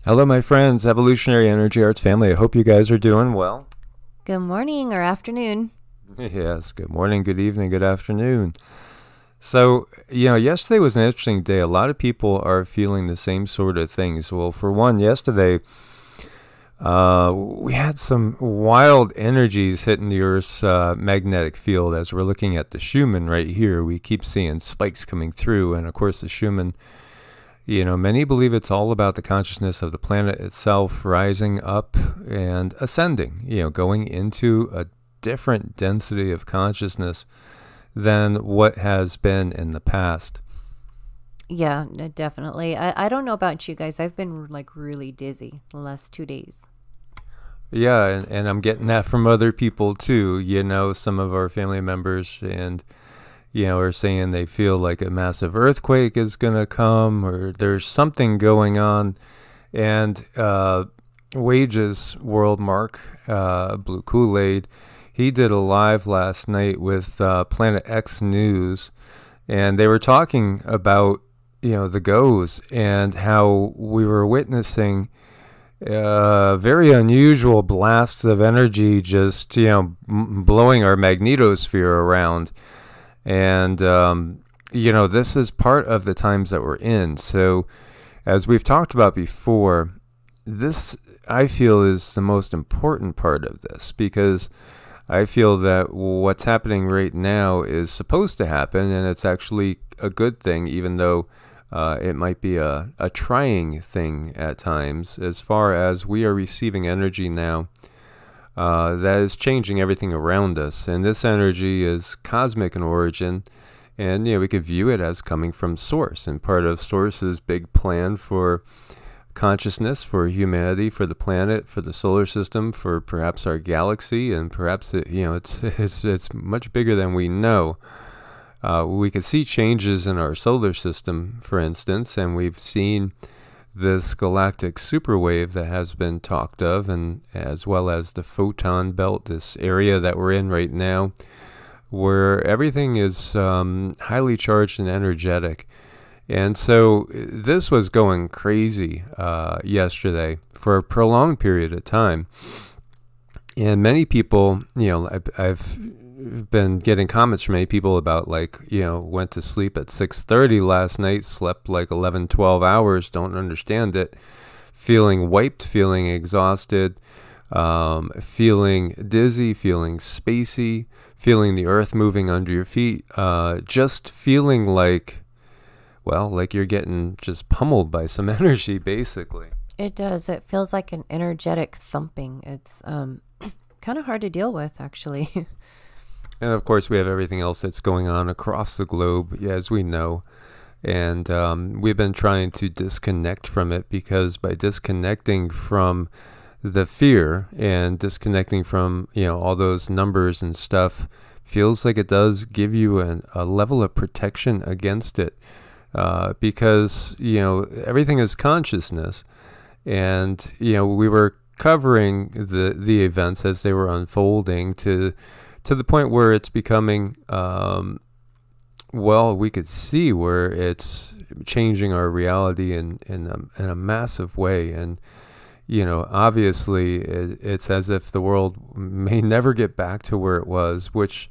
Hello, my friends, Evolutionary Energy Arts family. I hope you guys are doing well. Good morning or afternoon. Yes, good morning, good evening, good afternoon. So, yesterday was an interesting day. A lot of people are feeling the same sort of things. Well, for one, yesterday, we had some wild energies hitting the Earth's magnetic field. As we're looking at the Schumann right here, we keep seeing spikes coming through. And of course, the Schumann, many believe it's all about the consciousness of the planet itself rising up and ascending, going into a different density of consciousness than what has been in the past. Yeah, definitely. I don't know about you guys. I've been like really dizzy the last 2 days. Yeah, and I'm getting that from other people too, some of our family members, and are saying they feel like a massive earthquake is going to come, or there's something going on. And Wages World Mark, Blue Kool-Aid, he did a live last night with Planet X News, and they were talking about, the GOES and how we were witnessing very unusual blasts of energy just, blowing our magnetosphere around. And, this is part of the times that we're in. So as we've talked about before, this, I feel, is the most important part of this, because I feel that what's happening right now is supposed to happen, and it's actually a good thing, even though it might be a trying thing at times, as far as we are receiving energy now that is changing everything around us. And this energy is cosmic in origin, and we could view it as coming from Source, and part of Source's big plan for consciousness, for humanity, for the planet, for the solar system, for perhaps our galaxy, and perhaps it's much bigger than we know. We could see changes in our solar system, for instance, and we've seen this galactic superwave that has been talked of, and as well as the photon belt, this area that we're in right now, where everything is highly charged and energetic. And so this was going crazy yesterday for a prolonged period of time. And many people, I've been getting comments from many people about, went to sleep at 6:30 last night, slept like 11, 12 hours, don't understand it, feeling wiped, feeling exhausted, feeling dizzy, feeling spacey, feeling the earth moving under your feet, just feeling like you're getting just pummeled by some energy, basically. It does. It feels like an energetic thumping. It's kind of hard to deal with, actually. And of course, we have everything else that's going on across the globe, as we know. And we've been trying to disconnect from it, because by disconnecting from the fear and disconnecting from, all those numbers and stuff, feels like it does give you a level of protection against it. Because, everything is consciousness. And, we were covering the events as they were unfolding to the point where it's becoming, we could see where it's changing our reality in a massive way. And, obviously it's as if the world may never get back to where it was, which,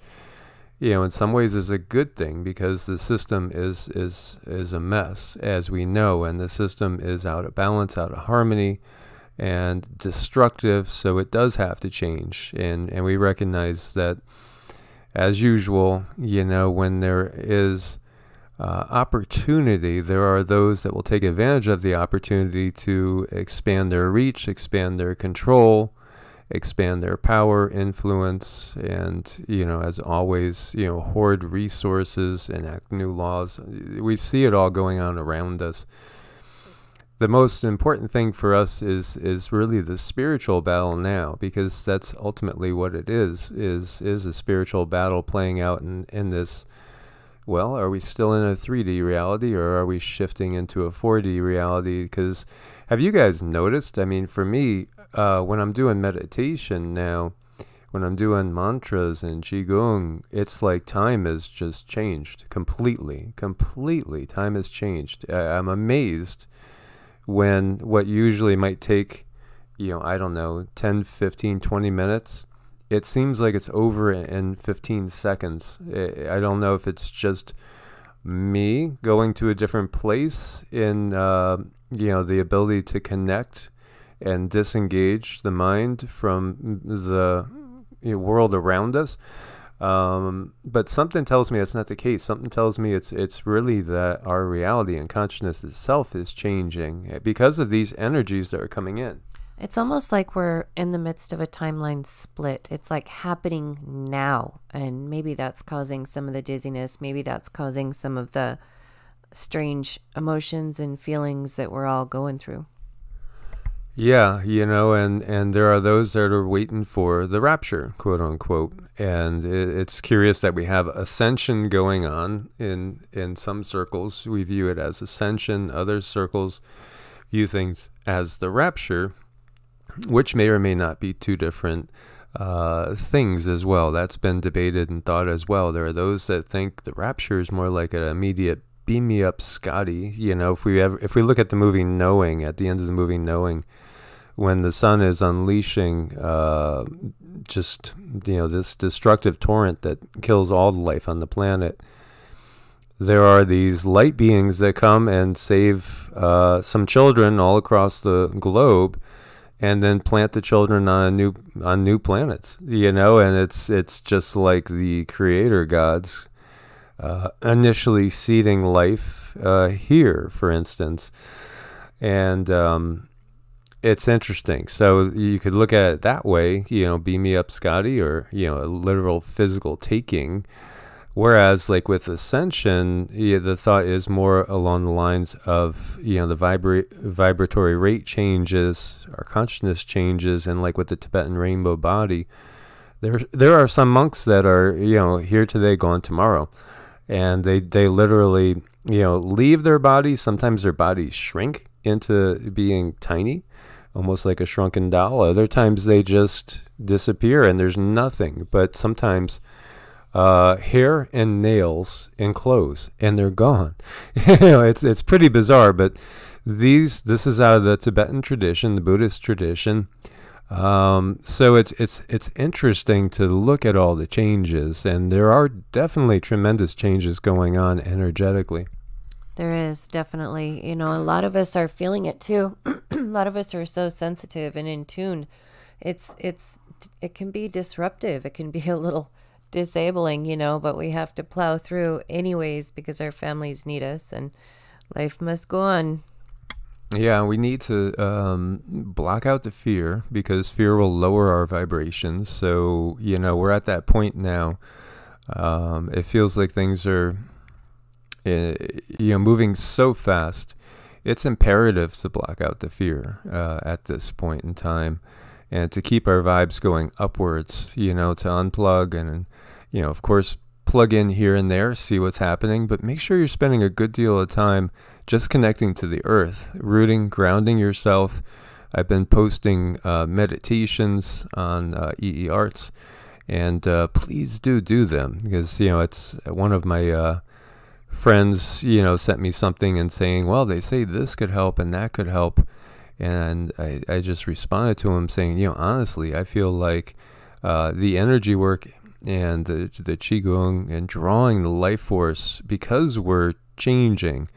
in some ways is a good thing, because the system is a mess, as we know, and the system is out of balance, out of harmony, and destructive. So it does have to change, and we recognize that, as usual, when there is opportunity, there are those that will take advantage of the opportunity to expand their reach, expand their control, expand their power, influence, and, as always, hoard resources, enact new laws. We see it all going on around us. The most important thing for us is really the spiritual battle now, because that's ultimately what it is a spiritual battle playing out in this. Well, are we still in a 3D reality, or are we shifting into a 4D reality? Because have you guys noticed? I mean, for me, when I'm doing meditation now, when I'm doing mantras and QiGong, it's like time has just changed completely. Time has changed. I'm amazed when what usually might take, I don't know, 10, 15, 20 minutes, it seems like it's over in 15 seconds. I don't know if it's just me going to a different place in, the ability to connect and disengage the mind from the world around us. But something tells me that's not the case. Something tells me it's really that our reality and consciousness itself is changing because of these energies that are coming in. It's almost like we're in the midst of a timeline split. It's like happening now. And maybe that's causing some of the dizziness. Maybe that's causing some of the strange emotions and feelings that we're all going through. Yeah, and there are those that are waiting for the rapture, quote unquote. And it's curious that we have ascension going on in some circles. We view it as ascension. Other circles view things as the rapture, which may or may not be two different things as well. That's been debated and thought as well. There are those that think the rapture is more like an immediate beam me up, Scotty. If we look at the movie Knowing, at the end of the movie Knowing, when the sun is unleashing this destructive torrent that kills all the life on the planet, there are these light beings that come and save some children all across the globe, and then plant the children on new planets. And it's just like the creator gods initially seeding life here, for instance. And it's interesting. So you could look at it that way, beam me up, Scotty, or, a literal physical taking. Whereas like with ascension, the thought is more along the lines of, the vibratory rate changes, our consciousness changes, and like with the Tibetan rainbow body, there are some monks that are, here today, gone tomorrow. And they literally, leave their bodies. Sometimes their bodies shrink into being tiny, almost like a shrunken doll. Other times they just disappear and there's nothing. But sometimes hair and nails and clothes, and they're gone. It's pretty bizarre. But this is out of the Tibetan tradition, the Buddhist tradition. So it's interesting to look at all the changes, and there are definitely tremendous changes going on energetically. There is definitely, a lot of us are feeling it too. A lot of us are so sensitive and in tune. It can be disruptive. It can be a little disabling, but we have to plow through anyways because our families need us and life must go on. Yeah, we need to block out the fear, because fear will lower our vibrations. So, we're at that point now. It feels like things are, moving so fast. It's imperative to block out the fear at this point in time, and to keep our vibes going upwards, to unplug and, of course, plug in here and there, see what's happening, but make sure you're spending a good deal of time just connecting to the earth, rooting, grounding yourself. I've been posting meditations on EEARTS, and please do them, because it's one of my friends sent me something and saying, well, they say this could help and that could help, and I just responded to him saying, honestly, I feel like the energy work and the QiGong and drawing the life force, because we're changing,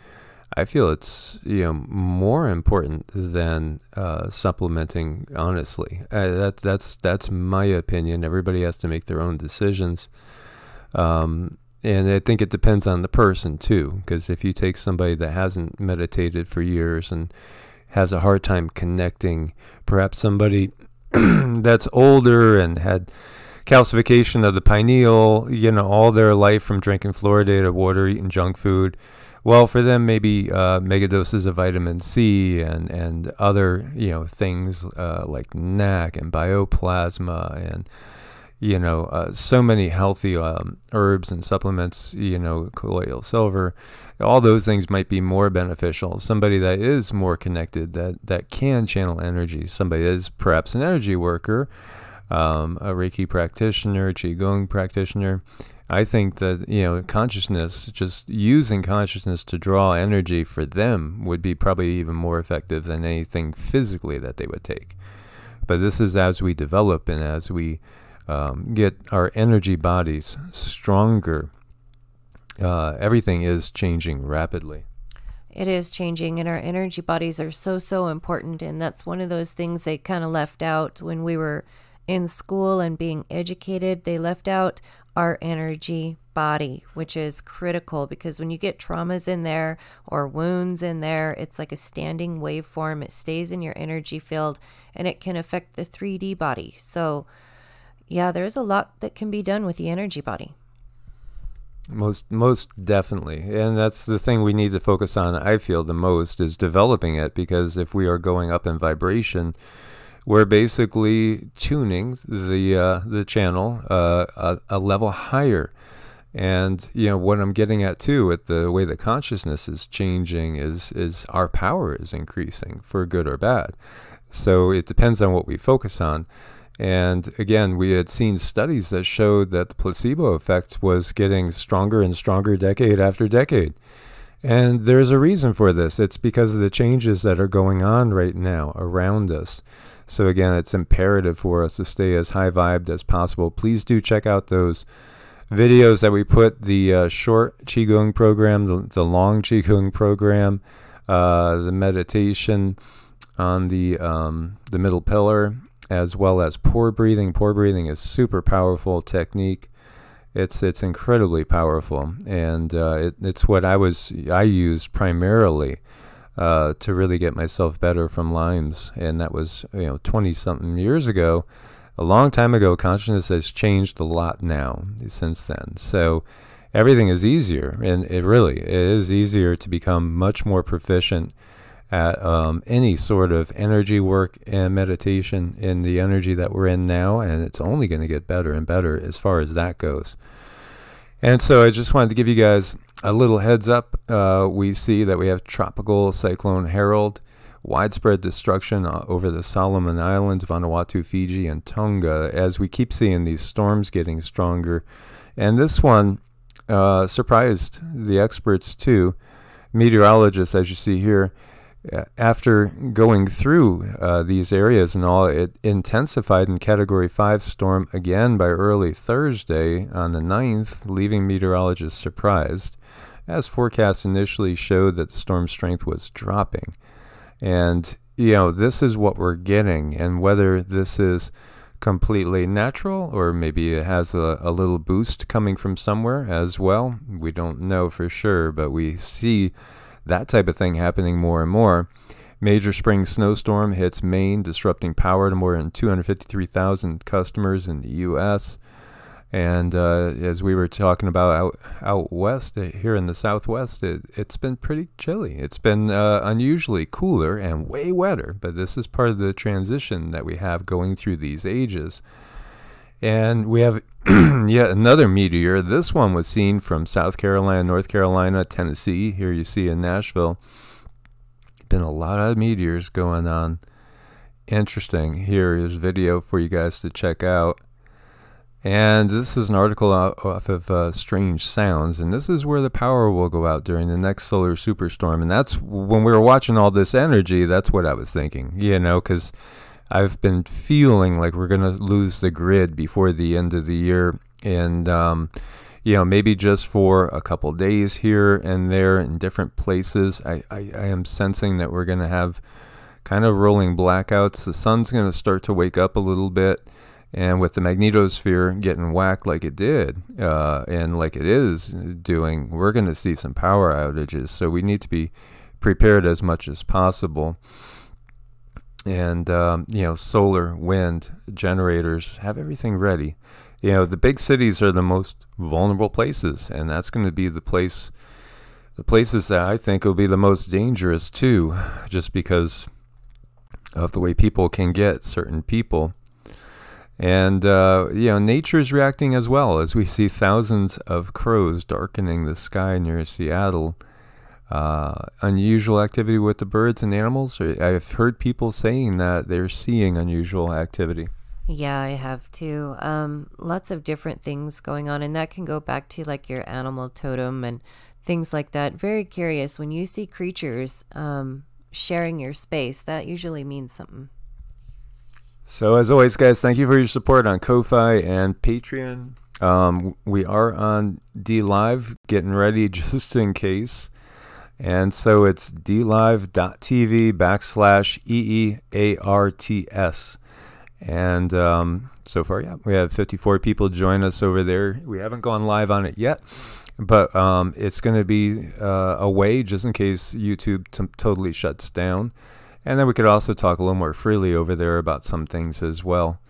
I feel it's more important than supplementing. Honestly, that's my opinion. Everybody has to make their own decisions, and I think it depends on the person too. Because if you take somebody that hasn't meditated for years and has a hard time connecting, perhaps somebody that's older and had calcification of the pineal, all their life from drinking fluoridated water, eating junk food. Well, for them, maybe mega doses of vitamin C and other, things like NAC and bioplasma and, so many healthy herbs and supplements, colloidal silver, all those things might be more beneficial. Somebody that is more connected, that can channel energy, somebody that is perhaps an energy worker, a Reiki practitioner, QiGong practitioner. I think that, you know, consciousness, just using consciousness to draw energy for them would be probably even more effective than anything physically that they would take. But this is as we develop and as we get our energy bodies stronger, everything is changing rapidly. It is changing, and our energy bodies are so important. And that's one of those things they kind of left out when we were in school and being educated. They left out our energy body, which is critical, because when you get traumas in there or wounds in there, it's like a standing waveform. It stays in your energy field and it can affect the 3D body. So yeah, there's a lot that can be done with the energy body. Most definitely. And that's the thing we need to focus on, I feel, the most, is developing it, because if we are going up in vibration, we're basically tuning the channel a level higher. And, you know, what I'm getting at too with the way that consciousness is changing is our power is increasing, for good or bad. So it depends on what we focus on. And again, we had seen studies that showed that the placebo effect was getting stronger and stronger decade after decade. And there's a reason for this. It's because of the changes that are going on right now around us. So again, it's imperative for us to stay as high vibed as possible. Please do check out those videos that we put, the short QiGong program, the long QiGong program, the meditation on the middle pillar, as well as pore breathing. Pore breathing is super powerful technique. It's incredibly powerful, and it's what I used primarily to really get myself better from Lyme's, and that was, you know, 20-something years ago, a long time ago. Consciousness has changed a lot now since then, so everything is easier, and it is easier to become much more proficient at any sort of energy work and meditation in the energy that we're in now, and it's only going to get better and better as far as that goes. And so I just wanted to give you guys a little heads up. We see that we have Tropical Cyclone Harold, widespread destruction over the Solomon Islands, Vanuatu, Fiji, and Tonga, as we keep seeing these storms getting stronger. And this one surprised the experts too. Meteorologists, as you see here, after going through these areas and all, it intensified in Category 5 storm again by early Thursday on the 9th, leaving meteorologists surprised, as forecasts initially showed that the storm strength was dropping. And, you know, this is what we're getting, and whether this is completely natural or maybe it has a little boost coming from somewhere as well, we don't know for sure, but we see that type of thing happening more and more. Major spring snowstorm hits Maine, disrupting power to more than 253,000 customers in the U.S. And as we were talking about out west, here in the Southwest, it's been pretty chilly. It's been unusually cooler and way wetter, but this is part of the transition that we have going through these ages. And we have yet another meteor. This one was seen from South Carolina, North Carolina, Tennessee. Here you see in Nashville. Been a lot of meteors going on. Interesting. Here is video for you guys to check out. And this is an article off of Strange Sounds, and this is where the power will go out during the next solar superstorm. And that's when we were watching all this energy, that's what I was thinking, you know, because I've been feeling like we're going to lose the grid before the end of the year. And, you know, maybe just for a couple days here and there in different places, I am sensing that we're going to have kind of rolling blackouts. The sun's going to start to wake up a little bit. And with the magnetosphere getting whacked like it did, and like it is doing, we're going to see some power outages. So we need to be prepared as much as possible. And, you know, solar, wind, generators, have everything ready. You know, the big cities are the most vulnerable places, and that's going to be the places that I think will be the most dangerous too, just because of the way people can get certain people. And, you know, nature's reacting as well, as we see thousands of crows darkening the sky near Seattle. Unusual activity with the birds and animals. I've heard people saying that they're seeing unusual activity. Yeah, I have too. Lots of different things going on, and that can go back to like your animal totem and things like that. Very curious. When you see creatures sharing your space, that usually means something. So as always, guys, thank you for your support on Ko-Fi and Patreon. We are on DLive, getting ready just in case. And so it's dlive.tv/EEARTS. And so far, yeah, we have 54 people join us over there. We haven't gone live on it yet, but it's going to be away just in case YouTube totally shuts down. And then we could also talk a little more freely over there about some things as well.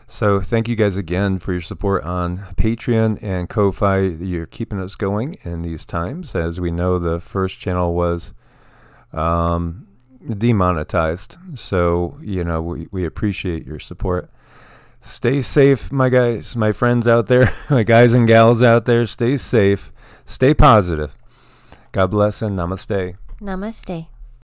So thank you guys again for your support on Patreon and Ko-Fi. You're keeping us going in these times. As we know, the first channel was demonetized. So, you know, we appreciate your support. Stay safe, my guys, my friends out there, my guys and gals out there. Stay safe. Stay positive. God bless and namaste. Namaste.